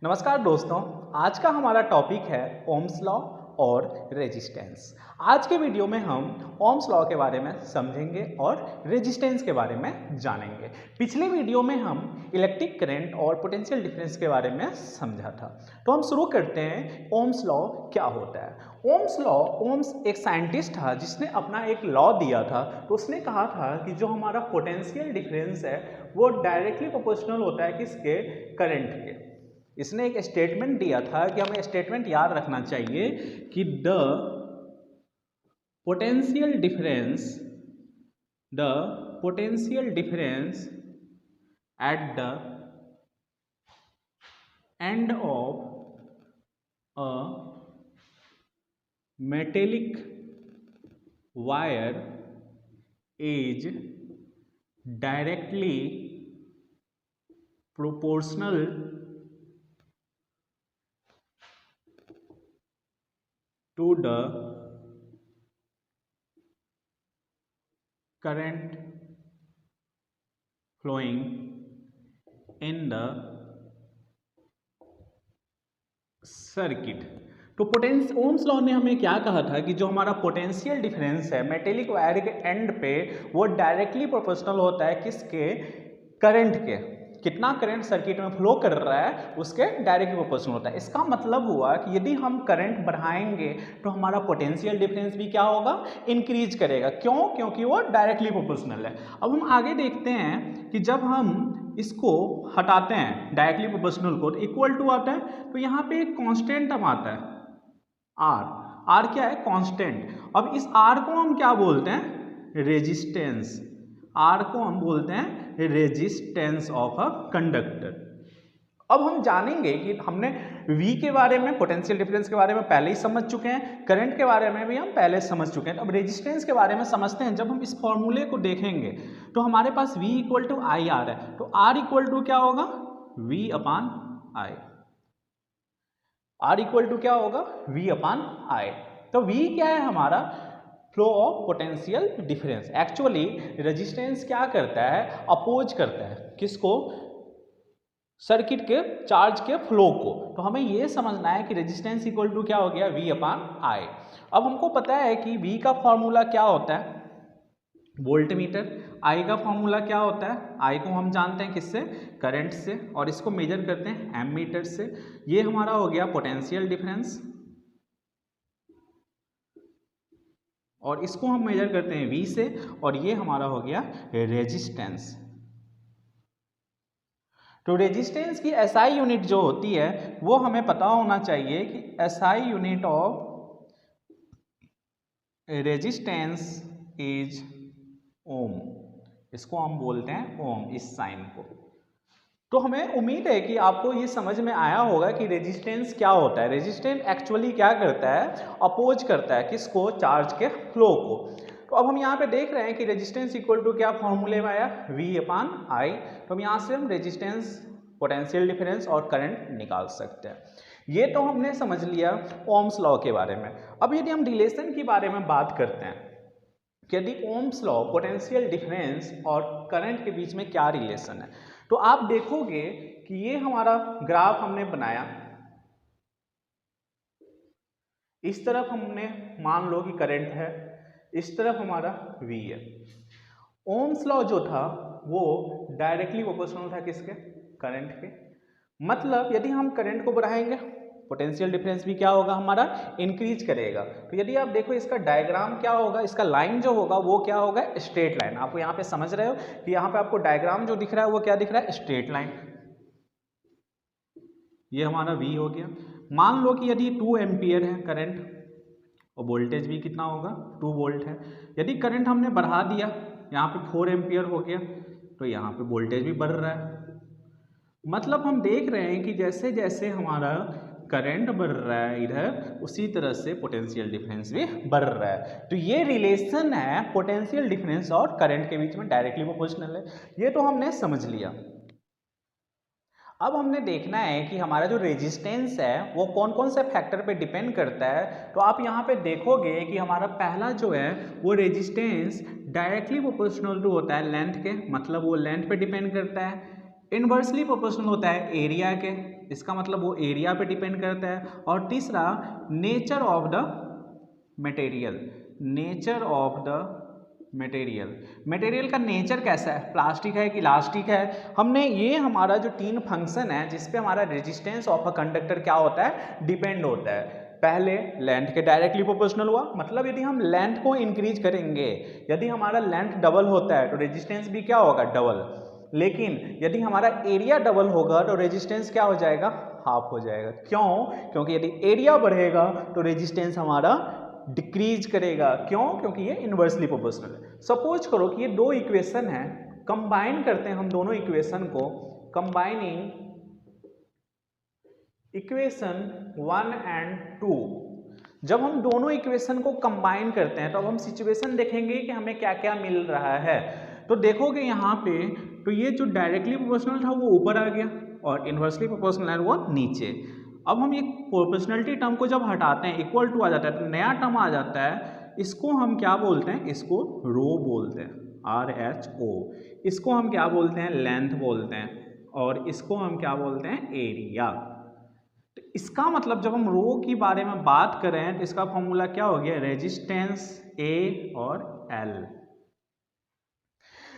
नमस्कार दोस्तों, आज का हमारा टॉपिक है ओम्स लॉ और रेजिस्टेंस। आज के वीडियो में हम ओम्स लॉ के बारे में समझेंगे और रेजिस्टेंस के बारे में जानेंगे। पिछले वीडियो में हम इलेक्ट्रिक करंट और पोटेंशियल डिफरेंस के बारे में समझा था। तो हम शुरू करते हैं, ओम्स लॉ क्या होता है। ओम्स एक साइंटिस्ट था जिसने अपना एक लॉ दिया था। तो उसने कहा था कि जो हमारा पोटेंशियल डिफरेंस है वो डायरेक्टली प्रोपोर्शनल होता है किसके, करंट के। इसने एक स्टेटमेंट दिया था कि हमें स्टेटमेंट याद रखना चाहिए कि the potential difference at the end of a metallic wire is directly proportional to the current flowing in the circuit। तो ओम्स लॉ ने हमें क्या कहा था कि जो हमारा पोटेंशियल डिफरेंस है मेटेलिक वायर के एंड पे वो डायरेक्टली प्रोपोर्शनल होता है किसके, करंट के। कितना करंट सर्किट में फ्लो कर रहा है उसके डायरेक्टली प्रोपोर्शनल होता है। इसका मतलब हुआ कि यदि हम करंट बढ़ाएंगे तो हमारा पोटेंशियल डिफरेंस भी क्या होगा, इंक्रीज करेगा। क्यों? क्योंकि वो डायरेक्टली प्रोपोर्शनल है। अब हम आगे देखते हैं कि जब हम इसको हटाते हैं डायरेक्टली प्रोपोर्शनल को तो इक्वल टू आता है। तो यहाँ पे एक कांस्टेंट टर्म आता है आर क्या है, कांस्टेंट। अब इस आर को हम क्या बोलते हैं, रेजिस्टेंस। आर को हम बोलते हैं रेजिस्टेंस ऑफ अ कंडक्टर। अब हम जानेंगे कि हमने V के बारे में, पोटेंशियल डिफरेंस के बारे में पहले ही समझ चुके हैं, करंट के बारे में भी हम पहले समझ चुके हैं। अब रेजिस्टेंस के बारे में समझते हैं। जब हम इस फॉर्मूले को देखेंगे तो हमारे पास V equal to I R है। तो R इक्वल टू क्या होगा, V upon I. R equal to क्या होगा, V अपान आई। तो V क्या है हमारा, flow of potential difference. Actually resistance क्या करता है, अपोज करता है किसको, सर्किट के चार्ज के फ्लो को। तो हमें यह समझना है कि रेजिस्टेंस इक्वल टू क्या हो गया, V अपान आई। अब हमको पता है कि V का फॉर्मूला क्या होता है, वोल्ट मीटर। I का फॉर्मूला क्या होता है, I को हम जानते हैं किससे, करंट से, और इसको मेजर करते हैं एमीटर से। ये हमारा हो गया पोटेंशियल डिफरेंस और इसको हम मेजर करते हैं V से, और ये हमारा हो गया रेजिस्टेंस। तो रेजिस्टेंस की SI यूनिट जो होती है वो हमें पता होना चाहिए कि SI unit of resistance is ohm. इसको हम बोलते हैं ओम, इस साइन को। तो हमें उम्मीद है कि आपको ये समझ में आया होगा कि रेजिस्टेंस क्या होता है। रेजिस्टेंस एक्चुअली क्या करता है, अपोज करता है किसको, चार्ज के फ्लो को। तो अब हम यहाँ पे देख रहे हैं कि रेजिस्टेंस इक्वल टू क्या फॉर्मूले में आया, V अपान आई। तो हम यहाँ से हम रेजिस्टेंस, पोटेंशियल डिफरेंस और करंट निकाल सकते हैं। ये तो हमने समझ लिया ओम्स लॉ के बारे में। अब यदि हम रिलेशन के बारे में बात करते हैं कि यदि ओम्स लॉ, पोटेंशियल डिफरेंस और करंट के बीच में क्या रिलेशन है, तो आप देखोगे कि ये हमारा ग्राफ हमने बनाया। इस तरफ हमने मान लो कि करंट है, इस तरफ हमारा V है। ओम्स लॉ जो था वो डायरेक्टली प्रोपोर्शनल था किसके, करंट के। मतलब यदि हम करंट को बढ़ाएंगे पोटेंशियल डिफरेंस भी क्या होगा हमारा, इंक्रीज करेगा। तो यदि आप देखो इसका डायग्राम क्या होगा, इसका लाइन जो होगा वो क्या होगा, स्ट्रेट लाइन। आप यहाँ पे समझ रहे हो कि यहाँ पे आपको डायग्राम जो दिख रहा है वो क्या दिख रहा है, स्ट्रेट लाइन। ये हमारा V हो गया। मान लो कि यदि 2 एम्पियर है करंट और वोल्टेज भी कितना होगा, 2 वोल्ट है। यदि करंट हमने बढ़ा दिया, यहाँ पे 4 एम्पियर हो गया, तो यहाँ पे वोल्टेज भी बढ़ रहा है। मतलब हम देख रहे हैं कि जैसे जैसे हमारा करंट बढ़ रहा है इधर, उसी तरह से पोटेंशियल डिफरेंस भी बढ़ रहा है। तो ये रिलेशन है पोटेंशियल डिफरेंस और करंट के बीच में, डायरेक्टली प्रोपोर्शनल है। ये तो हमने समझ लिया। अब हमने देखना है कि हमारा जो रेजिस्टेंस है वो कौन कौन से फैक्टर पे डिपेंड करता है। तो आप यहाँ पे देखोगे कि हमारा पहला जो है वो रेजिस्टेंस डायरेक्टली प्रोपोर्शनल टू होता है लेंथ के, मतलब वो लेंथ पे डिपेंड करता है। इनवर्सली प्रोपोर्शनल होता है एरिया के, इसका मतलब वो एरिया पे डिपेंड करता है। और तीसरा nature of the material, nature of the material, material का नेचर कैसा है, प्लास्टिक है कि इलास्टिक है। हमने ये हमारा जो 3 फंक्शन है जिस पे हमारा रेजिस्टेंस ऑफ अ कंडक्टर क्या होता है, डिपेंड होता है। पहले लेंथ के डायरेक्टली प्रोपोर्शनल हुआ, मतलब यदि हम लेंथ को इंक्रीज करेंगे, यदि हमारा लेंथ डबल होता है तो रेजिस्टेंस भी क्या होगा, डबल। लेकिन यदि हमारा एरिया डबल होगा तो रेजिस्टेंस क्या हो जाएगा, हाफ हो जाएगा। क्यों? क्योंकि यदि एरिया बढ़ेगा तो रेजिस्टेंस हमारा डिक्रीज करेगा। क्यों? क्योंकि ये इनवर्सली प्रोपोर्शनल है। सपोज करो कि ये 2 इक्वेशन है, कंबाइन करते हैं हम दोनों इक्वेशन को, कंबाइनिंग इक्वेशन 1 एंड 2। जब हम दोनों इक्वेशन को कंबाइन करते हैं तो अब हम सिचुएशन देखेंगे कि हमें क्या क्या मिल रहा है। तो देखोगे यहाँ पे, तो ये जो डायरेक्टली प्रोपोर्शनल था वो ऊपर आ गया और इनवर्सली प्रोपोर्शनल है वो नीचे। अब हम ये प्रोपोर्शनलिटी टर्म को जब हटाते हैं, इक्वल टू आ जाता है तो नया टर्म आ जाता है, इसको हम क्या बोलते हैं, इसको रो बोलते हैं, RHO। इसको हम क्या बोलते हैं, लेंथ बोलते हैं, और इसको हम क्या बोलते हैं, एरिया। तो इसका मतलब जब हम रो की बारे में बात कर रहे हैं तो इसका फॉर्मूला क्या हो गया, रेजिस्टेंस A और L।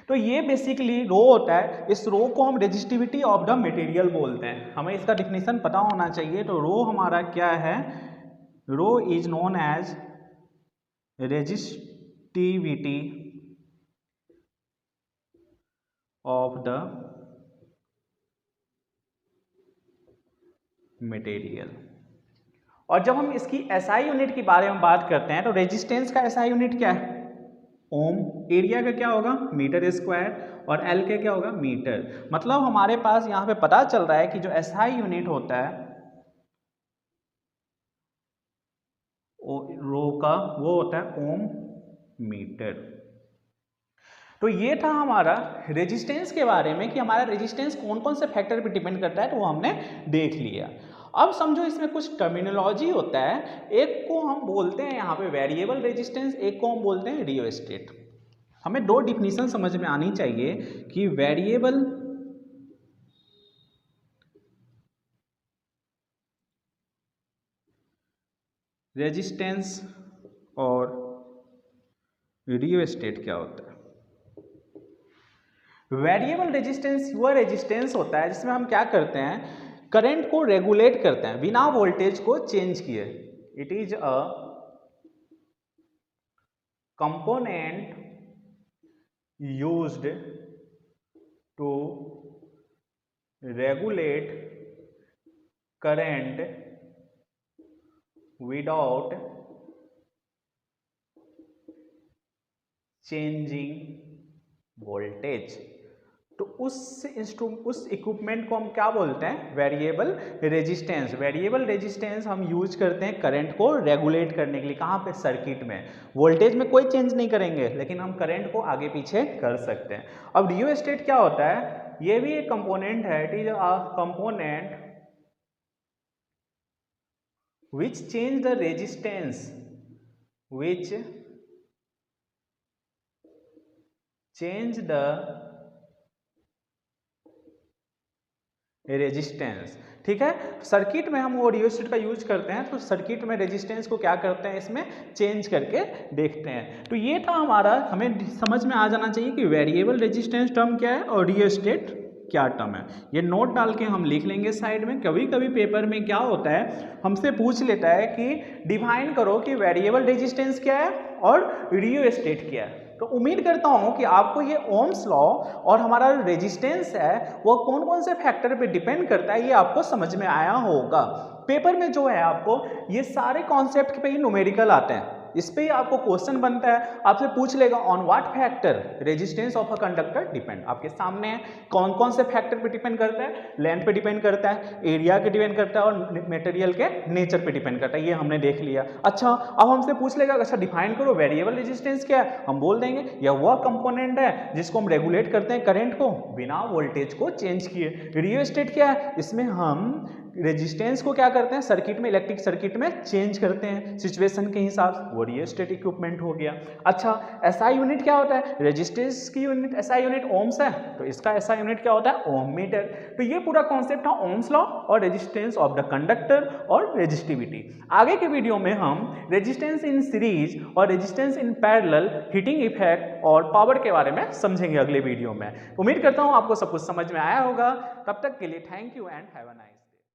तो ये बेसिकली रो होता है, इस रो को हम रेजिस्टिविटी ऑफ द मटेरियल बोलते हैं। हमें इसका डिफिनीशन पता होना चाहिए। तो रो हमारा क्या है, rho is known as resistivity of the material. और जब हम इसकी SI यूनिट के बारे में बात करते हैं तो रेजिस्टेंस का SI यूनिट क्या है, ओम। एरिया का क्या होगा, मीटर स्क्वायर, और L का क्या होगा, मीटर। मतलब हमारे पास यहाँ पे पता चल रहा है कि जो SI यूनिट होता है रो का, वो होता है ओम मीटर। तो ये था हमारा रेजिस्टेंस के बारे में कि हमारा रेजिस्टेंस कौन कौन से फैक्टर पे डिपेंड करता है, तो वो हमने देख लिया। अब समझो इसमें कुछ टर्मिनोलॉजी होता है, एक को हम बोलते हैं यहाँ पे वेरिएबल रेजिस्टेंस, एक को हम बोलते हैं रियोस्टेट। हमें 2 डिफिनीशन समझ में आनी चाहिए कि वेरिएबल रेजिस्टेंस और रियोस्टेट क्या होता है। वेरिएबल रेजिस्टेंस वह रेजिस्टेंस होता है जिसमें हम क्या करते हैं, करंट को रेगुलेट करते हैं बिना वोल्टेज को चेंज किए। It is a component used to regulate current without changing voltage. तो उस इक्विपमेंट को हम क्या बोलते हैं, वेरिएबल रेजिस्टेंस। वेरिएबल रेजिस्टेंस हम यूज करते हैं करंट को रेगुलेट करने के लिए। कहाँ पे, सर्किट में। वोल्टेज में कोई चेंज नहीं करेंगे लेकिन हम करंट को आगे पीछे कर सकते हैं। अब रियोस्टेट क्या होता है, ये भी एक कंपोनेंट है। It is a component which change the resistance, which change the resistance. ठीक है, सर्किट में हम वो रियोस्टेट का यूज करते हैं, तो सर्किट में रेजिस्टेंस को क्या करते हैं, इसमें चेंज करके देखते हैं। तो ये था हमारा, हमें समझ में आ जाना चाहिए कि वेरिएबल रेजिस्टेंस टर्म क्या है और रियोस्टेट क्या टर्म है। ये नोट डाल के हम लिख लेंगे साइड में। कभी कभी पेपर में क्या होता है, हमसे पूछ लेता है कि डिफाइन करो कि वेरिएबल रेजिस्टेंस क्या है और रियोस्टेट क्या है। तो उम्मीद करता हूं कि आपको ये ओम्स लॉ और हमारा रेजिस्टेंस है वो कौन कौन से फैक्टर पे डिपेंड करता है, ये आपको समझ में आया होगा। पेपर में जो है आपको ये सारे कॉन्सेप्ट पे ही न्यूमेरिकल आते हैं, इस पे ही आपको क्वेश्चन बनता है। आपसे पूछ लेगा on what factor resistance of a conductor depend. आपके सामने है कौन कौन से फैक्टर पे डिपेंड करता है, लेंथ पे डिपेंड करता है, एरिया पे डिपेंड करता है और मटेरियल के नेचर पे डिपेंड करता है। ये हमने देख लिया। अच्छा, अब हमसे पूछ लेगा अच्छा डिफाइन करो वेरिएबल रेजिस्टेंस क्या है, हम बोल देंगे यह वह कंपोनेंट है जिसको हम रेगुलेट करते हैं करंट को बिना वोल्टेज को चेंज किए। रियोस्टेट क्या है, इसमें हम रेजिस्टेंस को क्या करते हैं, सर्किट में, इलेक्ट्रिक सर्किट में चेंज करते हैं सिचुएशन के हिसाब से, वो रियोस्टेट इक्विपमेंट हो गया। अच्छा, एसआई यूनिट क्या होता है, रेजिस्टेंस की यूनिट एसआई यूनिट ओम्स है, तो इसका एसआई यूनिट क्या होता है, ओम मीटर। तो ये पूरा कॉन्सेप्ट था ओम्स लॉ और रेजिस्टेंस ऑफ द कंडक्टर और रेजिस्टिविटी। आगे के वीडियो में हम रेजिस्टेंस इन सीरीज और resistance in parallel, heating effect और पावर के बारे में समझेंगे अगले वीडियो में। उम्मीद करता हूँ आपको सब कुछ समझ में आया होगा। तब तक के लिए thank you and have a nice.